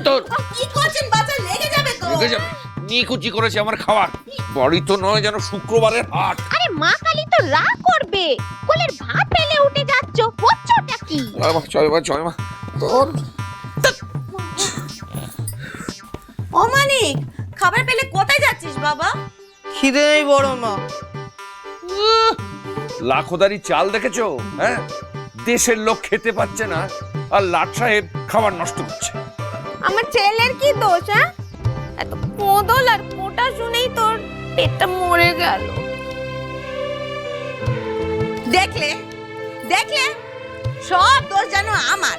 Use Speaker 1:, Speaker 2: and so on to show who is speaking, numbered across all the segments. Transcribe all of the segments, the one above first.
Speaker 1: তোর
Speaker 2: কি করছেন বাচ্চা? লেগে যাবে তো।
Speaker 1: লেগে যাবে। নিকুচি করেছে আমার খাবার। বাড়ি তো নয় যেন শুক্রবারের হাট।
Speaker 3: আরে মা কালী তো রাগ করবে। কোলের ভাত ফেলে উঠে যাচ্ছ, হচ্ছটা কি?
Speaker 1: জয় মা তোর
Speaker 2: অমানিক, খাবার পেলে কোথায় যাচ্ছিস বাবা?
Speaker 4: খিদে নেই বড় মা।
Speaker 1: লাখোদারি চাল দেখেছো? হ্যাঁ, দেশের লোক খেতে পাচ্ছে না আর লাট সাহেব খাবার নষ্ট করছে।
Speaker 3: আমার ছেলের কি দোষ? হ্যাঁ, এত কোদল আর কোটা শুনেই তোর পেটটা মরে গেল।
Speaker 2: দেখলে দেখলে সব দোষ জানো আমার।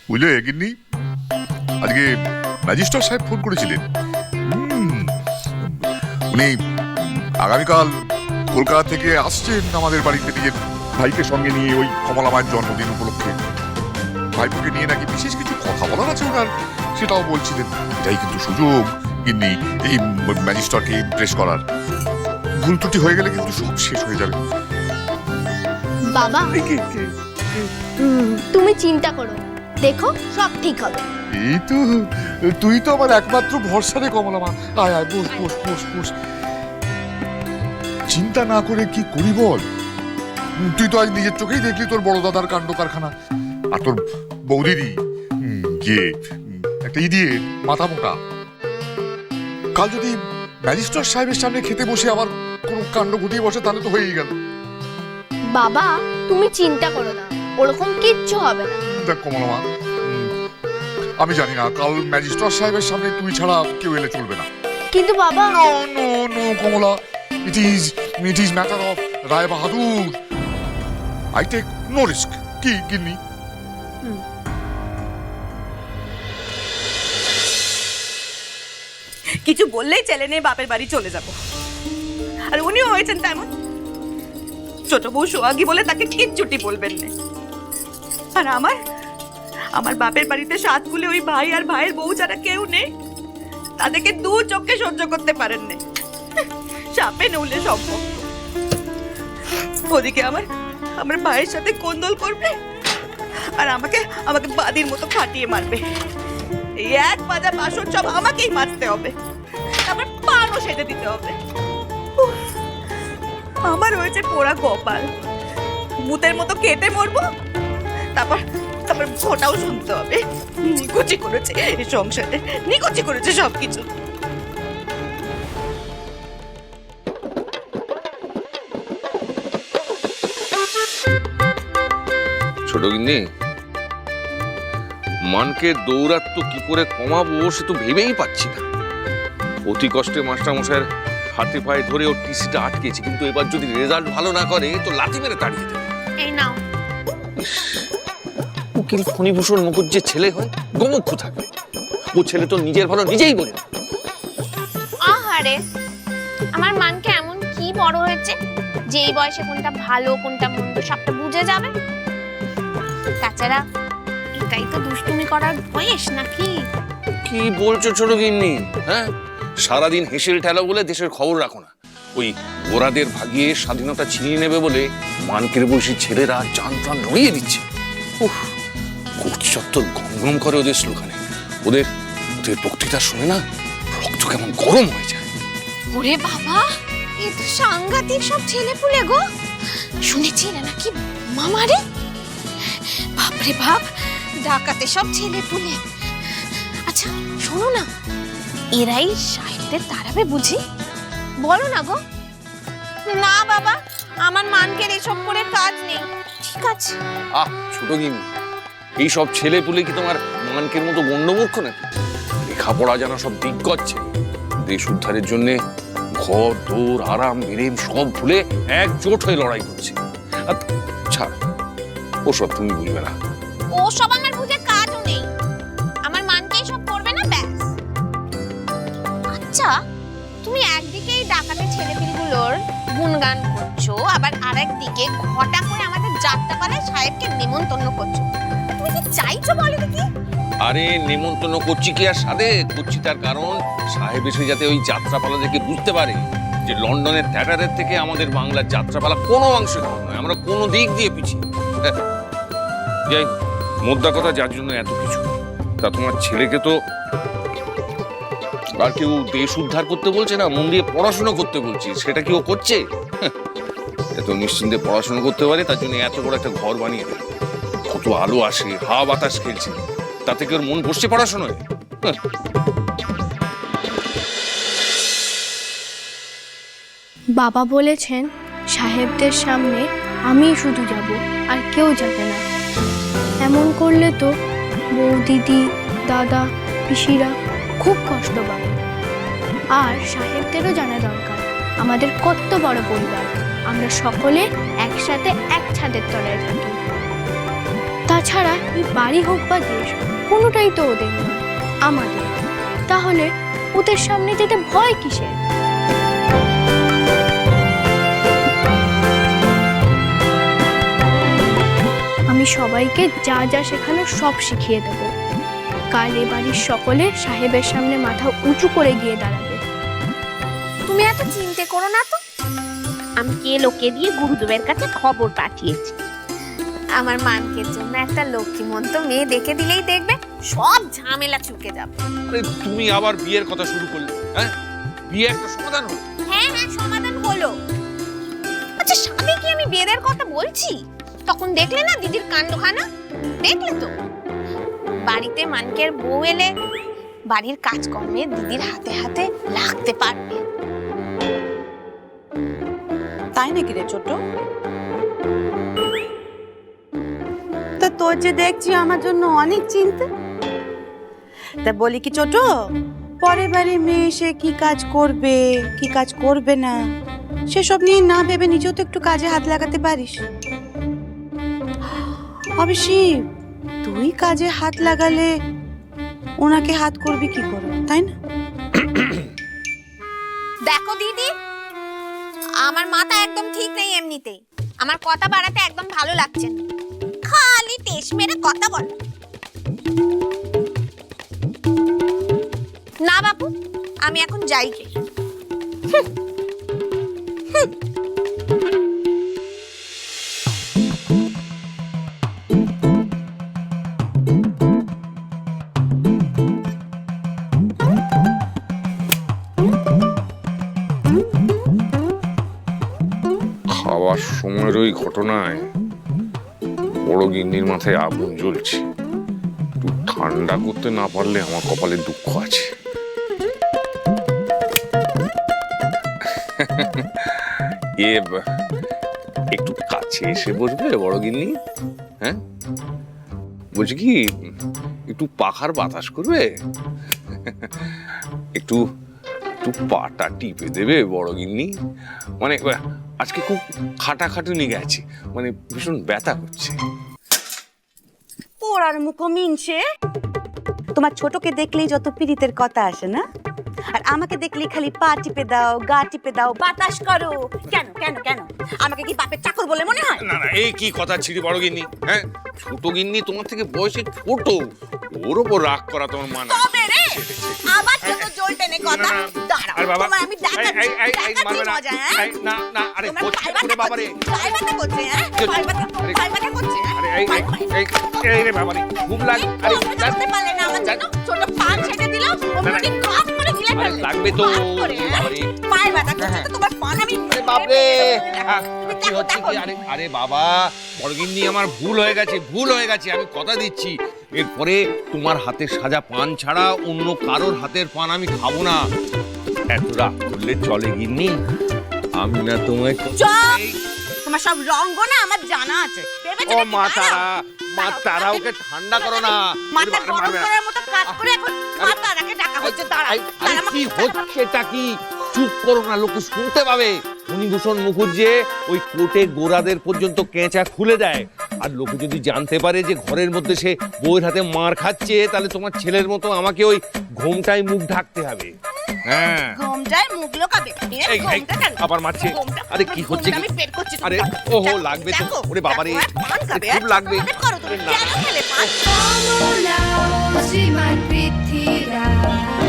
Speaker 5: বুঝলে গিন্নি, আজকে ম্যাজিস্ট্রেট সাহেব ফোন করেছিলেন। উনি আগামীকাল কলকাতা থেকে আসছেন আমাদের বাড়িতে নিজের ভাইকে সঙ্গে নিয়ে, ওই কমলা মায়ের জন্মদিন উপলক্ষে। ভাইপোকে নিয়ে নাকি বিশেষ কিছু কথা বলার আছে ওনার, সেটাও বলছিলেন। এটাই কিন্তু সুযোগ গিন্নি এই ম্যাজিস্ট্রেটকে ইমপ্রেস করার। ভুল ত্রুটি হয়ে গেলে কিন্তু সব শেষ হয়ে যাবে।
Speaker 3: বাবা, তুমি চিন্তা করো না, দেখো সব ঠিক হবে।
Speaker 5: এই তো, তুই তো আমার একমাত্র ভরসা রে কমলা মা। আয় আয়, বস বস বস বস। চিন্তা না করে কি করি বল? তুই তো আজ নিজের চোখেই দেখলি তোর বড় দাদার কাণ্ড কারখানা। আর তোর বৌদিদি গিয়ে একটা দিয়ে মাথা মোটা। কাল যদি ম্যাজিস্ট্রেট সাহেবের সামনে খেতে বসে আবার কোনো কাণ্ড ঘটিয়ে বসে, তাহলে তো হয়েই গেল।
Speaker 3: বাবা, তুমি চিন্তা করো না, ওরকম কিচ্ছু হবে না।
Speaker 5: দেখ কমলা মা, আমি জানি না কাল ম্যাজিস্ট্রেট সাহেবের সামনে তুই ছাড়া কেউ এলে চলবে না।
Speaker 3: কিন্তু বাবা,
Speaker 5: no no no Kamala, it is matter of Rai Bahadur. I take no risk. কি গিন্নি?
Speaker 2: কিছু বললেই ছেলে নিয়ে বাপের বাড়ি চলে যাব। আর উনিও হয়েছেন তেমন। ছোট বউ সোহাগী বলে তাকে কিচ্ছুটি বলবেন না। আর আমার বাপের বাড়িতে সাত কুলে ওই ভাই আর ভাইয়ের বউ যারা কেউ নেই, তাদেরকে দু চোখে সহ্য করতে পারেন না। চাপে নউলে সম্ভব। ওদিকে আমার ভাইয়ের সাথে কোন্দল করবে, আর আমাকে বাদির মতো ফাটিয়ে মারবে। এই এক মাজা বাসন সব আমাকেই মাজতে হবে, তারপর পানও সেজে দিতে হবে। উফ, আমার হয়েছে পোড়া কপাল। মুতের মতো কেটে মরবো, তারপর ভোটাও শুনতে হবে। নিকুচি করেছে এই সংসারে, নিকুচি করেছে সবকিছু।
Speaker 1: ছোট গিন্নি, মানকে দৌরাত্ম কি করে কমাবো সে তো ভেবেই পাচ্ছি না। অতি কষ্টে মাস্টারমশাইয়ের হাতে পায়ে ধরে ওর টিসিটা আটকেছি, কিন্তু এবার যদি রেজাল্ট ভালো না করে তো লাথি মেরে তাড়িয়ে দেবে।
Speaker 3: এই নাও।
Speaker 1: উকিল ফণিভূষণ মুখুজ্জের ছেলে হয় গোমুখ্য থাকবে। ও ছেলে তো নিজের ভালো নিজেই বলে।
Speaker 3: আহারে, আমার মানকে এমন কি বড় হয়েছে যে এই বয়সে কোনটা ভালো কোনটা মন্দ সবটা বুঝে যাবে? তাছাড়া এটাই তো দুষ্টুমি করার বয়স নাকি?
Speaker 1: কি বলছো ছোট গিন্নি? হ্যাঁ, সারাদিন হেসেল ঠেলা বলে দেশের খবর রাখো না। ওই গোরাদের ভাগিয়ে স্বাধীনতা ছিনিয়ে নেবে বলে মানকের বয়সী ছেলেরা জান প্রাণ রড়িয়ে দিচ্ছে। উফ, কোট চত্বর গমগম করে ওদের স্লোগানে। ওদের বক্তৃতা শুনে না রক্ত কেমন গরম হয়ে যায়।
Speaker 3: ওরে বাবা, এ তো সাংঘাতিক সব ছেলেপুলে গো। শুনেছি এরা নাকি মামারে। বাপরে বাপ, ডাকাতে সব ছেলেপুলে। আচ্ছা শোনো না, এরাই সাহেবদের তাড়াবে বুঝি? বলো না গো। না বাবা, আমার মানকে এসব করে কাজ নেই। ঠিক আছে।
Speaker 1: আহ ছোট গিন্নি, এই সব ছেলে পুলে কি তোমার মানকের মতো গণ্ডমূর্খ নাকি? লেখাপড়া জানা সব দিগ্গজ ছেলে। দেশ উদ্ধারের জন্য ঘর দৌড় আরাম বিরেম সব ভুলে একজোট হয়ে লড়াই করছে। ছাড়, ওসব তুমি বুঝবে না।
Speaker 3: ও সব আমার বুঝে কাজও নেই। আমার মানকেই সব করবে না, ব্যাস। আচ্ছা, তুমি একদিকে এই ডাকাতে ছেলেপিলগুলোর গুণগান করছো, আবার আরেকদিকে ঘটা করে আমাদের যাত্রাপালায় সাহেবকে নেমন্তন্ন করছো। তুমি কি চাইছো বলো দেখি?
Speaker 1: আরে নেমন্তন্ন করছি কি আর সাধে করছি, তার কারণ সাহেব এসে যাতে ওই যাত্রাপালা দেখে বুঝতে পারে যে লন্ডনের থিয়েটারের থেকে আমাদের বাংলার যাত্রাপালা কোনো অংশে কম নয়, আমরা কোনো দিক দিয়ে পিছিয়ে। যাই হোক, মোদ্দা কথা যার জন্য এত কিছু, তা তোমার ছেলেকে তো আর কেউ দেশ উদ্ধার করতে বলছে না, মন দিয়ে পড়াশোনা করতে বলছি, সেটা কি ও করছে? এত নিশ্চিন্তে পড়াশোনা করতে পারে তার জন্য এত বড় একটা ঘর বানিয়ে দেয়, কত আলো আসে, হাওয়া বাতাস খেলছে, তাতে কি ওর মন বসছে পড়াশোনায়?
Speaker 6: বাবা বলেছেন সাহেবদের সামনে আমিই শুধু যাব, আর কেউ যাবে না। এমন করলে তো বউ, দিদি, দাদা, পিসিরা খুব কষ্ট পাবে। আর সাহেবদেরও জানা দরকার আমাদের কত বড় পরিবার, আমরা সকলে একসাথে এক ছাদের তলায় থাকি। তাছাড়া এই বাড়ি হোক বা দেশ, কোনোটাই তো ওদের নয়, আমাদের। তাহলে ওদের সামনে যেতে ভয় কিসের? আমি সবাইকে যা যা শেখানো সব শিখিয়ে দেব। কাল এ বাড়ির সকলে সাহেবের সামনে মাথা উঁচু করে গিয়ে দাঁড়াবে।
Speaker 3: তুমি এত চিন্তা করো না তো, আমি কে লোকে দিয়ে গুরুদেবের কাছে খবর পাঠিয়েছি। আমার মানকের জন্য একটা লক্ষ্মীমন্ত মেয়ে দেখে দিলেই দেখবে সব ঝামেলা চুকে যাবে।
Speaker 1: আরে তুমি আবার বিয়ের কথা শুরু করলে? হ্যাঁ, বিয়ে একটা সমাধান হলো?
Speaker 3: হ্যাঁ হ্যাঁ, সমাধান হলো। আচ্ছা, স্বামীকে আমি বিয়ের কথা বলছি, তখন দেখলে না দিদির কাণ্ডখানা? দেখলে তো, বাড়িতে মানকের বউ এলে বাড়ির কাজকর্মে দিদির হাতে হাতে লাগতে পারবে।
Speaker 2: তাই নাকি রে ছোট? তা তোর যে দেখছি আমার জন্য অনেক চিন্তা। তা বলি কি ছোট, পরের বারে মেয়ে এসে কি কাজ করবে কি কাজ করবে না সেসব নিয়ে না ভেবে নিজেও তো একটু কাজে হাত লাগাতে পারিস। অবশ্যই তুই কাজে হাত লাগালে ওনাকে হাত করবি কি করে, তাই না?
Speaker 3: দেখো দিদি, আমার মাথা একদম ঠিক নেই এমনিতেই, আমার কথা বাড়াতে একদম ভালো লাগছে না, খালি তেজ মেরে কথা বল। না বাপু, আমি এখন যাই গে।
Speaker 1: খাওয়ার সময়ের ওই ঘটনায় বড় গিন্নির মাথায় আগুন জ্বলছে, একটু ঠান্ডা করতে না পারলে আমার কপালে দুঃখ আছে। একটু কাছে এসে বসবে বড় গিন্নি? হ্যাঁ, বলছি কি, একটু পাখার বাতাস করবে, একটু একটু পাটা টিপে দেবে বড় গিন্নি? মানে আজকে খুব খাটাখাটুনি গেছে, মানে ভীষণ ব্যথা করছে।
Speaker 2: ওর আর মুখো মিনছে। তোমার ছোটকে দেখলেই যত পীড়িতের কথা আসে না, আর আমাকে দেখলেই খালি পা টিপে দাও, গা টিপে দাও, বাতাস করো। কেন কেন কেন? আমাকে কি বাপের চাকর বলে মনে হয়?
Speaker 1: না না, এই কি কথা ছিড়ি বড় গিন্নি? হ্যাঁ, ছোট গিন্নি তোমার থেকে বয়সে ছোট, ওর ওপর রাগ করা তোমার মানা।
Speaker 2: তবে রে, আবার যত জল টেনে কথা। দাঁড়াও,
Speaker 1: আরে বাবা,
Speaker 2: তোমায় আমি দেখাচ্ছি মজা। হ্যাঁ,
Speaker 1: না না, আরে করছে বাবা রে,
Speaker 2: পাইবাতে করছে। হ্যাঁ, পাইবাতে করছে।
Speaker 1: আরে এই রে বাবা রে, খুব লাগ। আরে
Speaker 2: বুঝতে পারলে না আমার জন্য ছোট পান ছেড়ে দিলাম, ওমনি কাপ করে গিলে ফেললে।
Speaker 1: লাগবে তো বাবা রে,
Speaker 2: পাইবাতে করছে তো তোমার পান আমি।
Speaker 1: আরে বাপ রে, কি হচ্ছে কি? আরে আরে বাবা, বড় গিন্নি আমার ভুল হয়ে গেছে, ভুল হয়ে গেছে, আমি কথা দিচ্ছি এরপরে তোমার হাতের সাজা পান ছাড়া অন্য কারোর হাতের পান আমি খাবো না। এত রাগ করলে চলে গিন্নি? আমি না তোমায়
Speaker 2: তোমার সব রঙ্গ না আমার জানা আছে।
Speaker 1: ও মা তারা, মা তারা, ওকে ঠান্ডা করো না।
Speaker 2: মাথা গরম করার মতো কাজ করে এখন মা তারাকে ডাকা হচ্ছে। দাঁড়া,
Speaker 1: আরে কি হচ্ছেটা কি? চুপ করো না, লোকে শুনতে পাবে। ফণীভূষণ মুখুজ্জে ওই কোটে গোরাদের পর্যন্ত কেঁচা খুলে দেয়, আর লোকে যদি জানতে পারে যে ঘরের মধ্যে সে বউয়ের হাতে মার খাচ্ছে, তাহলে তোমার ছেলের মতো আমাকে ওই ঘোমটায় মুখ ঢাকতে হবে। হ্যাঁ,
Speaker 2: ঘোমটায় মুখ লোকাবে।
Speaker 1: এই আবার মারছে। আরে কি হচ্ছে কি?
Speaker 2: আমি পেট করছি।
Speaker 1: আরে ওহো, লাগবে তো। ওরে বাবারে, খুব লাগবে।
Speaker 2: করো তুমি, কেন খেলে পান?
Speaker 6: শ্রীমান পৃথ্বীরাজ।